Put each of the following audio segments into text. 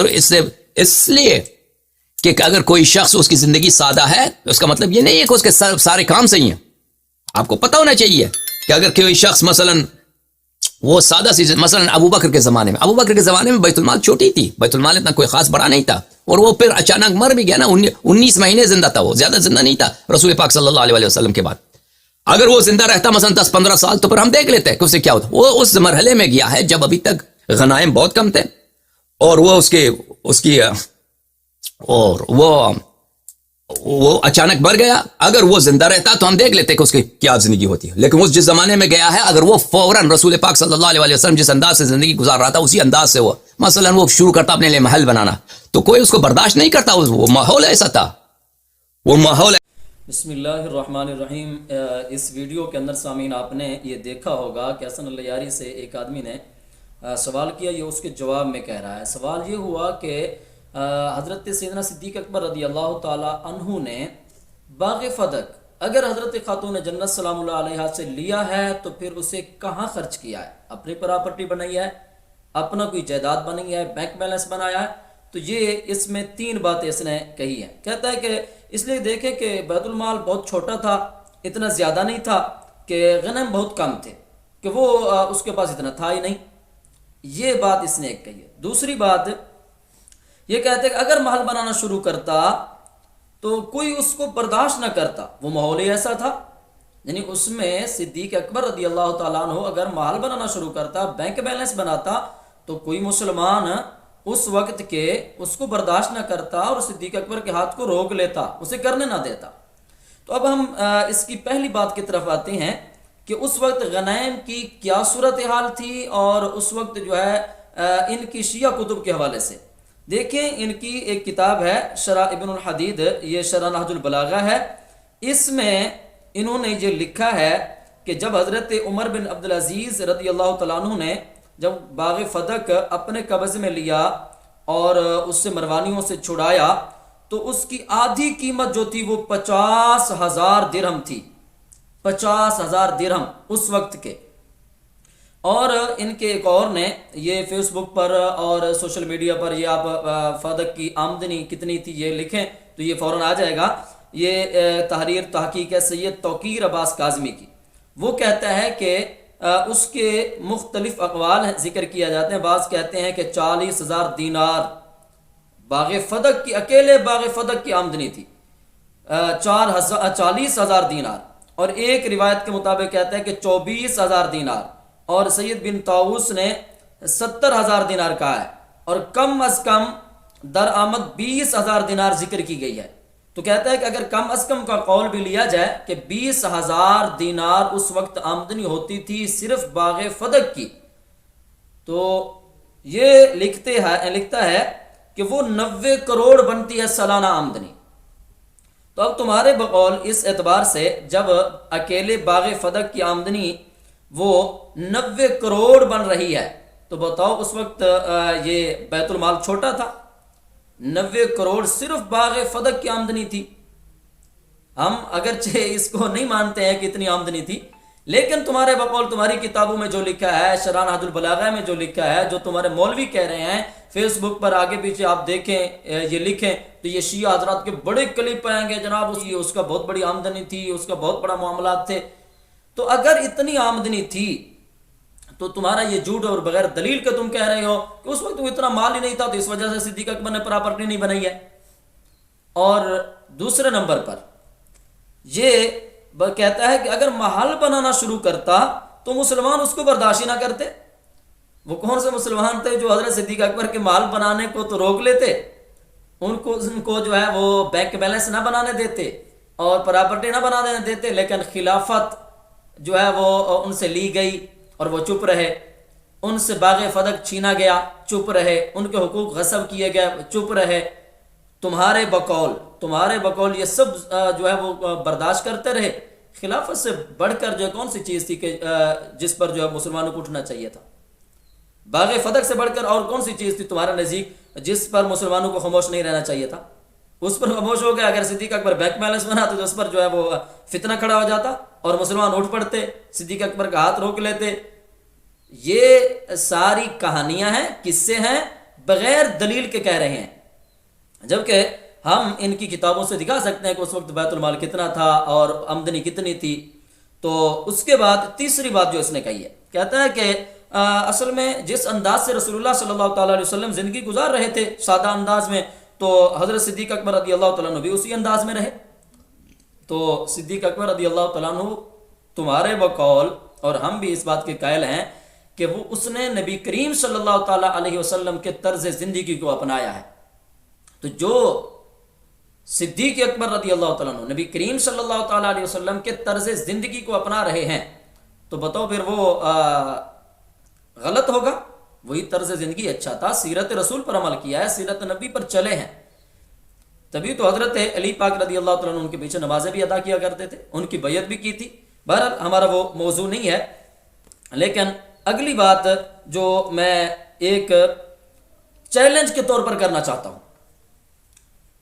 تو اس لیے کہ اگر کوئی شخص اس کی زندگی سادہ ہے اس کا مطلب یہ نہیں ہے کہ اس کے سارے کام صحیح ہیں. آپ کو پتہ ہونا چاہیے کہ اگر کوئی شخص مثلا وہ سادہ سی، مثلا ابو بکر کے زمانے میں بیت المال چھوٹی تھی، بیت المال اتنا کوئی خاص بڑا نہیں تھا، اور وہ پھر اچانک مر بھی گیا نا. 19 مہینے زندہ تھا، وہ زیادہ زندہ نہیں تھا رسول پاک صلی اللہ علیہ وسلم کے بعد. اگر وہ زندہ رہتا مثلا 10-15 سال تو پھر ہم دیکھ لیتے کہ اسے کیا ہوتا. وہ اس مرحلے میں گیا ہے جب ابھی تک غنائم بہت کم تھے، اور وہ اچانک مر گیا. اگر وہ زندہ رہتا تو ہم دیکھ لیتے کہ اس کی کیا زندگی ہوتی ہے. لیکن وہ جس زمانے میں گیا ہے، اگر وہ فوراً رسول پاک صلی اللہ علیہ وسلم جس انداز سے زندگی گزار رہا تھا اسی انداز سے وہ مثلا وہ شروع کرتا اپنے لیے محل بنانا، تو کوئی اس کو برداشت نہیں کرتا. وہ ماحول ایسا تھا، وہ ماحول. بسم اللہ الرحمن الرحیم. اس ویڈیو کے اندر سامعین آپ نے یہ دیکھا ہوگا کہ حسن الیاری سے ایک آدمی نے سوال کیا، یہ اس کے جواب میں کہہ رہا ہے. سوال یہ ہوا کہ حضرت سیدنا صدیق اکبر رضی اللہ تعالی عنہ نے باغ فدق اگر حضرت خاتون جنت سلام اللہ علیہ سے لیا ہے تو پھر اسے کہاں خرچ کیا ہے؟ اپنی پراپرٹی بنائی ہے، اپنا کوئی جائیداد بنائی ہے، بینک بیلنس بنایا ہے؟ تو یہ اس میں 3 باتیں اس نے کہی ہیں. کہتا ہے کہ اس لیے دیکھیں کہ بیت المال بہت چھوٹا تھا، اتنا زیادہ نہیں تھا، کہ غنم بہت کم تھے، کہ وہ اس کے پاس اتنا تھا ہی نہیں. یہ بات اس نے ایک کہی ہے. دوسری بات یہ کہتے ہیں کہ اگر محل بنانا شروع کرتا تو کوئی اس کو برداشت نہ کرتا. وہ ماحول ہی ایسا تھا، یعنی اس میں صدیق اکبر رضی اللہ تعالیٰ عنہ اگر محل بنانا شروع کرتا، بینک بیلنس بناتا، تو کوئی مسلمان اس وقت کے اس کو برداشت نہ کرتا اور صدیق اکبر کے ہاتھ کو روک لیتا، اسے کرنے نہ دیتا. تو اب ہم اس کی پہلی بات کی طرف آتے ہیں کہ اس وقت غنائم کی کیا صورتحال تھی، اور اس وقت جو ہے ان کی شیعہ کتب کے حوالے سے دیکھیں. ان کی ایک کتاب ہے شرح ابن الحدید، یہ شرح نہج البلاغہ ہے. اس میں انہوں نے یہ لکھا ہے کہ جب حضرت عمر بن عبدالعزیز رضی اللہ تعالیٰ عنہ نے جب باغ فدق اپنے قبضے میں لیا اور اس سے مروانیوں سے چھڑایا، تو اس کی آدھی قیمت جو تھی وہ 50,000 درہم تھی. 50,000 درہم اس وقت کے. اور ان کے ایک اور نے یہ فیس بک پر اور سوشل میڈیا پر یہ آپ فدق کی آمدنی کتنی تھی یہ لکھیں تو یہ فوراً آ جائے گا. یہ تحریر تحقیق ہے سید توقیر عباس کاظمی کی. وہ کہتا ہے کہ اس کے مختلف اقوال ذکر کیا جاتے ہیں. بعض کہتے ہیں کہ 40,000 دینار باغ فدق کی، اکیلے باغ فدق کی آمدنی تھی 40,000 دینار. اور ایک روایت کے مطابق کہتا ہے کہ 24,000 دینار. اور سید بن طاؤس نے 70,000 دینار کہا ہے، اور کم از کم درآمد 20,000 دینار ذکر کی گئی ہے. تو کہتا ہے کہ اگر کم از کم کا قول بھی لیا جائے کہ 20,000 دینار اس وقت آمدنی ہوتی تھی صرف باغ فدق کی، تو یہ لکھتا ہے کہ وہ 90 کروڑ بنتی ہے سالانہ آمدنی. تو اب تمہارے بقول اس اعتبار سے جب اکیلے باغ فدق کی آمدنی وہ 90 کروڑ بن رہی ہے تو بتاؤ اس وقت یہ بیت المال چھوٹا تھا. 90 کروڑ صرف باغ فدق کی آمدنی تھی. ہم اگرچہ اس کو نہیں مانتے ہیں کہ اتنی آمدنی تھی، لیکن تمہارے بقول تمہاری کتابوں میں جو لکھا ہے، شرح نہج البلاغہ میں جو لکھا ہے، جو تمہارے مولوی کہہ رہے ہیں، فیس بک پر آگے پیچھے آپ دیکھیں یہ لکھیں تو یہ شیعہ حضرات کے بڑے کلپ آئیں گے، جناب اس کا بہت بڑی آمدنی تھی، اس کا بہت بڑا معاملات تھے. تو اگر اتنی آمدنی تھی تو تمہارا یہ جھوٹ اور بغیر دلیل کے تم کہہ رہے ہو کہ اس وقت وہ اتنا مال ہی نہیں تھا تو اس وجہ سے صدیق اکبر نے پراپرٹی نہیں بنائی ہے. اور دوسرے نمبر پر یہ کہتا ہے کہ اگر محل بنانا شروع کرتا تو مسلمان اس کو برداشت نہ کرتے. وہ کون سے مسلمان تھے جو حضرت صدیق اکبر کے محل بنانے کو تو روک لیتے، ان کو جو ہے وہ بینک بیلنس نہ بنانے دیتے اور پراپرٹی نہ بنانے دیتے، لیکن خلافت جو ہے وہ ان سے لی گئی اور وہ چپ رہے. ان سے باغ فدق چھینا گیا، چپ رہے. ان کے حقوق غصب کیے گئے، چپ رہے. تمہارے بقول یہ سب جو ہے وہ برداشت کرتے رہے. خلافت سے بڑھ کر جو کون سی چیز تھی کہ جس پر جو ہے مسلمانوں کو اٹھنا چاہیے تھا؟ باغ فدق سے بڑھ کر اور کون سی چیز تھی تمہارے نزدیک جس پر مسلمانوں کو خاموش نہیں رہنا چاہیے تھا؟ اس پر خاموش ہو گیا. اگر صدیق اکبر بینک بیلنس بناتے تو اس پر جو ہے وہ فتنہ کھڑا ہو جاتا اور مسلمان اٹھ پڑتے، صدیق اکبر کا ہاتھ روک لیتے. یہ ساری کہانیاں ہیں، قصے ہیں بغیر دلیل کے کہہ رہے ہیں، جبکہ ہم ان کی کتابوں سے دکھا سکتے ہیں کہ اس وقت بیت المال کتنا تھا اور آمدنی کتنی تھی۔ تو اس کے بعد تیسری بات جو اس نے کہی ہے، کہتا ہے کہ اصل میں جس انداز سے رسول اللہ صلی اللہ تعالیٰ علیہ وسلم زندگی گزار رہے تھے سادہ انداز میں، تو حضرت صدیق اکبر رضی اللہ تعالیٰ عنہ بھی اسی انداز میں رہے۔ تو صدیق اکبر رضی اللہ تعالیٰ عنہ تمہارے بقول، اور ہم بھی اس بات کے قائل ہیں کہ وہ اس نے نبی کریم صلی اللہ تعالیٰ علیہ وسلم کے طرز زندگی کو اپنایا ہے۔ تو جو صدیق اکبر رضی اللہ تعالیٰ عنہ نبی کریم صلی اللہ تعالیٰ علیہ وسلم کے طرز زندگی کو اپنا رہے ہیں، تو بتاؤ پھر وہ غلط ہوگا؟ وہی طرز زندگی اچھا تھا، سیرت رسول پر عمل کیا ہے، سیرت نبی پر چلے ہیں، تبھی تو حضرت علی پاک رضی اللہ تعالیٰ عنہ ان کے پیچھے نمازیں بھی ادا کیا کرتے تھے، ان کی بیعت بھی کی تھی۔ بہرحال ہمارا وہ موضوع نہیں ہے، لیکن اگلی بات جو میں ایک چیلنج کے طور پر کرنا چاہتا ہوں،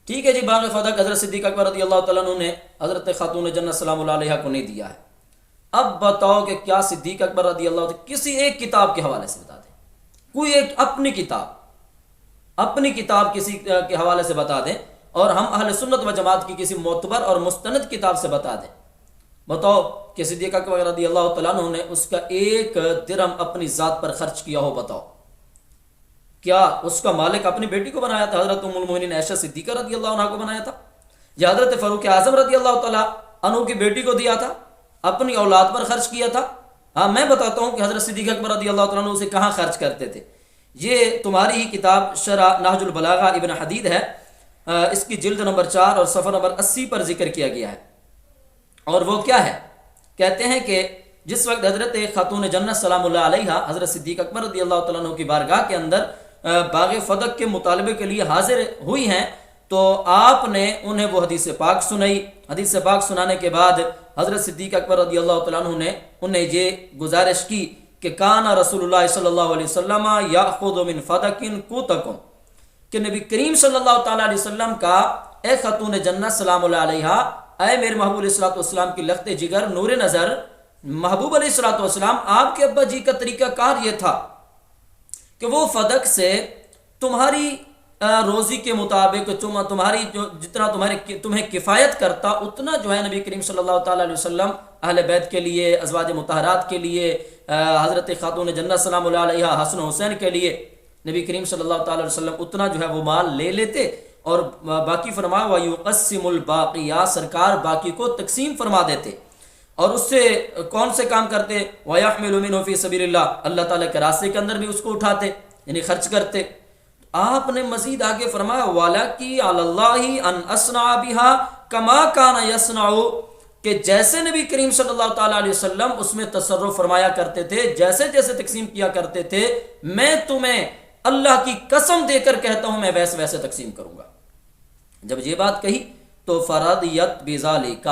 ٹھیک ہے جی، باغ فدق حضرت صدیق اکبر رضی اللہ تعالیٰ عنہ نے حضرت خاتون جنت سلام اللہ علیہا کو نہیں دیا ہے۔ اب بتاؤ کہ کیا صدیق اکبر رضی اللہ عنہ کسی ایک کتاب کے حوالے سے بتا دیں، کوئی ایک اپنی کتاب کسی کے حوالے سے بتا دیں، اور ہم اہل سنت و جماعت کی کسی معتبر اور مستند کتاب سے بتا دیں، بتاؤ کہ صدیق اکبر رضی اللہ تعالیٰ عنہ نے اس کا ایک درہم اپنی ذات پر خرچ کیا ہو؟ بتاؤ، کیا اس کا مالک اپنی بیٹی کو بنایا تھا، حضرت ام المؤمنین عائشہ صدیقہ رضی اللہ عنہ کو بنایا تھا، یا حضرت فاروق اعظم رضی اللہ تعالیٰ عنہ کی بیٹی کو دیا تھا، اپنی اولاد پر خرچ کیا تھا؟ ہاں، میں بتاتا ہوں کہ حضرت صدیق اکبر رضی اللہ تعالیٰ عنہ اسے کہاں خرچ کرتے تھے۔ یہ تمہاری ہی کتاب شرح نہج البلاغہ ابن حدید ہے، اس کی جلد نمبر 4 اور صفحہ نمبر 80 پر ذکر کیا گیا ہے، اور وہ کیا ہے؟ کہتے ہیں کہ جس وقت حضرت خاتون جنت سلام اللہ علیہا حضرت صدیق اکبر رضی اللہ تعالیٰ عنہ کی بارگاہ کے اندر باغ فدق کے مطالبے کے لیے حاضر ہوئی ہیں، تو آپ نے انہیں وہ حدیث پاک سنائی۔ حدیث پاک سنانے کے بعد حضرت صدیق اکبر رضی اللہ تعالیٰ عنہ نے انہیں یہ گزارش کی کہ کانا رسول اللہ صلی اللہ علیہ وسلم یاخذ من فدق قوتکم، کہ نبی کریم صلی اللہ تعالیٰ علیہ وسلم کا، اے خاتون جنت سلام اللہ علیہا، اے میرے محبوب علیہ الصلوۃ والسلام کی لخت جگر نور نظر محبوب علیہ الصلوۃ والسلام، آپ کے ابا جی کا طریقہ کار یہ تھا کہ وہ فدق سے تمہاری روزی کے مطابق تمہاری جو جتنا تمہیں کفایت کرتا اتنا جو ہے نبی کریم صلی اللہ تعالیٰ علیہ وسلم اہل بیت کے لیے، ازواج مطہرات کے لیے، حضرت خاتون جنت سلام اللہ علیہا حسن و حسین کے لیے نبی کریم صلی اللہ تعالیٰ علیہ وسلم اتنا جو ہے وہ مال لے لیتے، اور باقی فرمایا وَيُقَسِّمُ الْبَاقِيَا، سرکار باقی کو تقسیم فرما دیتے، اور اس سے کون سے کام کرتے؟ وَيَحْمِلُ مِنْهُ فِي سَبِيلِ اللَّهِ، اللہ تعالیٰ کے راستے کے اندر بھی اس کو اٹھاتے، یعنی خرچ کرتے۔ آپ نے مزید آگے فرمایا وَلَكِي عَلَى اللَّهِ أَنْ أَصْنَعَ بِهَا كَمَا كَانَ يَصْنَعُ، کہ جیسے نبی کریم صلی اللہ تعالیٰ علیہ وسلم اس میں تصرف فرمایا کرتے تھے، جیسے جیسے تقسیم کیا کرتے تھے، میں تمہیں اللہ کی قسم دے کر کہتا ہوں میں ویسے ویسے تقسیم کروں گا۔ جب یہ بات کہی تو فرضیت بذالک،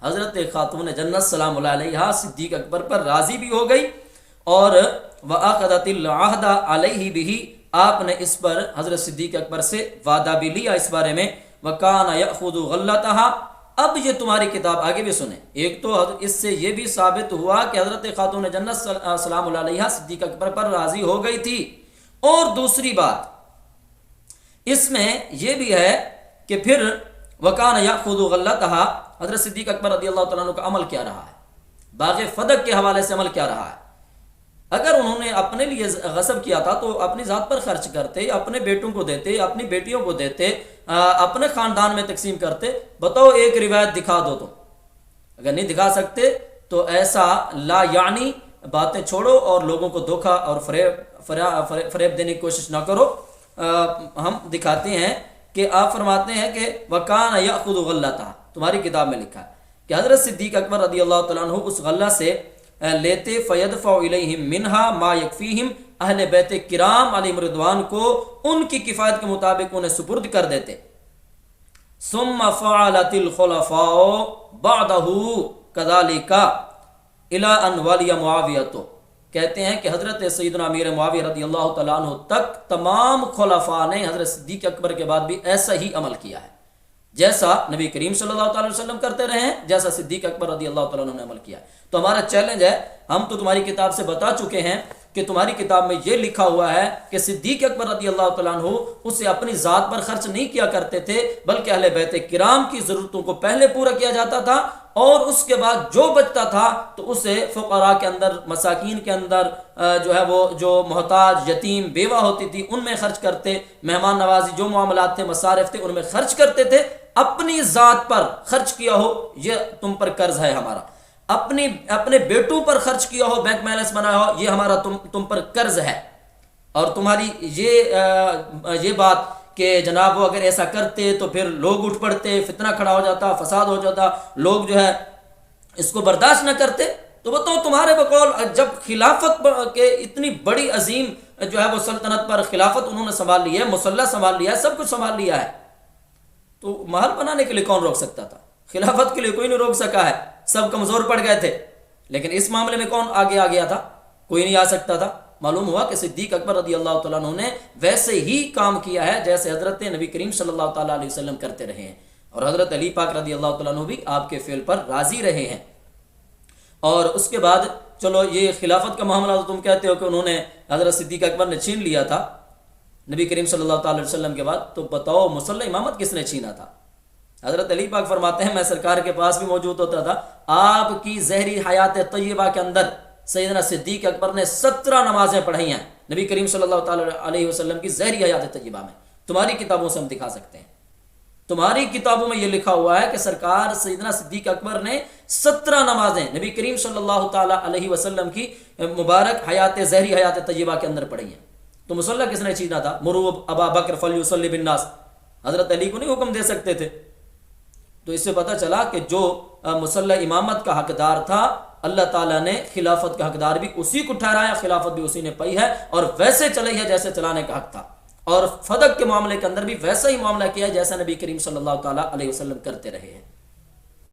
حضرت خاتون جنت سلام اللہ علیہا صدیق اکبر پر راضی بھی ہو گئی، اور وَأَخَذَتِ الْعَهْدَ عَلَيْهِ بِهِ، آپ نے اس پر حضرت صدیق اکبر سے وعدہ بھی لیا اس بارے میں، وَكَانَ يَأْخُذُ غَلَّتَهَا۔ اب یہ تمہاری کتاب آگے بھی سنیں، ایک تو اس سے یہ بھی ثابت ہوا کہ حضرت خاتون جنت سلام اللہ علیہا صدیق اکبر پر راضی ہو گئی تھی، اور دوسری بات اس میں یہ بھی ہے کہ پھر وَكَانَ يَأْخُذُ غَلَّتَهَا، حضرت صدیق اکبر رضی اللہ تعالیٰ عنہ کا عمل کیا رہا ہے، باغ فدق کے حوالے سے عمل کیا رہا ہے۔ اگر انہوں نے اپنے لیے غصب کیا تھا تو اپنی ذات پر خرچ کرتے، اپنے بیٹوں کو دیتے، اپنی بیٹیوں کو دیتے، اپنے خاندان میں تقسیم کرتے۔ بتاؤ ایک روایت دکھا دو تم، اگر نہیں دکھا سکتے تو ایسا لا یعنی باتیں چھوڑو اور لوگوں کو دھوکہ اور فریب دینے کی کوشش نہ کرو۔ ہم دکھاتے ہیں کہ آپ فرماتے ہیں کہ وَكَانَ يَأْخُذُ غَلَّتَهَا، تمہاری کتاب میں لکھا ہے کہ حضرت صدیق اکبر رضی اللہ تعالیٰ عنہ اس غلہ سے لیتے فَيَدْفَعُ إِلَيْهِمْ مِنْهَا مَا يَكْفِيهِمْ، اہل بیت کرام علیہم رضوان کو ان کی کفایت کے مطابق انہیں سپرد کر دیتے۔ ثُمَّ فَعَلَتِ الْخُلَفَاءُ بَعْدَهُ كَذَلِكَ إِلَىٰ أَنْ وَلِيَ مُعَاوِيَةُ، کہتے ہیں کہ حضرت سیدنا امیر معاویہ رضی اللہ تعالیٰ عنہ تک تمام خلفاء نے حضرت صدیق اکبر کے بعد بھی ایسا ہی عمل کیا ہے، جیسا نبی کریم صلی اللہ تعالیٰ علیہ وسلم کرتے رہے ہیں، جیسا صدیق اکبر رضی اللہ تعالیٰ عنہ نے عمل کیا ہے۔ تو ہمارا چیلنج ہے، ہم تو تمہاری کتاب سے بتا چکے ہیں کہ تمہاری کتاب میں یہ لکھا ہوا ہے کہ صدیق اکبر رضی اللہ تعالیٰ عنہ اسے اپنی ذات پر خرچ نہیں کیا کرتے تھے، بلکہ اہل بیت کرام کی ضرورتوں کو پہلے پورا کیا جاتا تھا، اور اس کے بعد جو بچتا تھا تو اسے فقراء کے اندر، مساکین کے اندر، جو ہے وہ جو محتاج، یتیم، بیوہ ہوتی تھی ان میں خرچ کرتے، مہمان نوازی جو معاملات تھے، مصارف تھے، ان میں خرچ کرتے تھے۔ اپنی ذات پر خرچ کیا ہو یہ تم پر قرض ہے ہمارا، اپنے بیٹوں پر خرچ کیا ہو، بینک بیلنس بنایا ہو، یہ ہمارا تم پر قرض ہے۔ اور تمہاری یہ بات کہ جناب وہ اگر ایسا کرتے تو پھر لوگ اٹھ پڑتے، فتنہ کھڑا ہو جاتا، فساد ہو جاتا، لوگ جو ہے اس کو برداشت نہ کرتے، تو بتاؤ تمہارے بقول جب خلافت کے اتنی بڑی عظیم جو ہے وہ سلطنت پر خلافت انہوں نے سنبھال لی ہے، مسلح سنبھال لیا ہے، سب کچھ سنبھال لیا ہے، تو محل بنانے کے لیے کون روک سکتا تھا؟ خلافت کے لیے کوئی نہیں روک سکا ہے، سب کمزور پڑ گئے تھے، لیکن اس معاملے میں کون آگے آ گیا تھا؟ کوئی نہیں آ سکتا تھا۔ معلوم ہوا کہ صدیق اکبر رضی اللہ تعالیٰ عنہ نے ویسے ہی کام کیا ہے جیسے حضرت نبی کریم صلی اللہ تعالیٰ علیہ وسلم کرتے رہے ہیں، اور حضرت علی پاک رضی اللہ تعالیٰ عنہ بھی آپ کے فعل پر راضی رہے ہیں۔ اور اس کے بعد چلو یہ خلافت کا معاملہ تو تم کہتے ہو کہ انہوں نے حضرت صدیق اکبر نے چھین لیا تھا نبی کریم صلی اللہ تعالیٰ علیہ وسلم کے بعد، تو بتاؤ مسلح امامت کس نے چھینا تھا؟ حضرت علی پاک فرماتے ہیں میں سرکار کے پاس بھی موجود ہوتا تھا، آپ کی زہری حیات طیبہ کے اندر سیدنا صدیق اکبر نے 17 نمازیں پڑھی ہیں نبی کریم صلی اللہ تعالیٰ علیہ وسلم کی زہری حیات طیبہ میں۔ تمہاری کتابوں سے ہم دکھا سکتے ہیں، تمہاری کتابوں میں یہ لکھا ہوا ہے کہ سرکار سیدنا صدیق اکبر نے 17 نمازیں نبی کریم صلی اللہ تعالیٰ علیہ وسلم کی مبارک حیات زہری حیات طیبہ کے اندر پڑھی ہیں۔ تو مصلی کس نے چھینا تھا؟ مرو ابا بکر فلیصلی بالناس، حضرت علی کو نہیں حکم دے سکتے تھے؟ تو اس سے پتہ چلا کہ جو مصلی امامت کا حقدار تھا اللہ تعالیٰ نے خلافت کا حقدار بھی اسی کو ٹھہرایا، خلافت بھی اسی نے پائی ہے، اور ویسے چلی ہے جیسے چلانے کا حق تھا، اور فدق کے معاملے کے اندر بھی ویسا ہی معاملہ کیا ہے جیسا نبی کریم صلی اللہ تعالیٰ علیہ وسلم کرتے رہے ہیں۔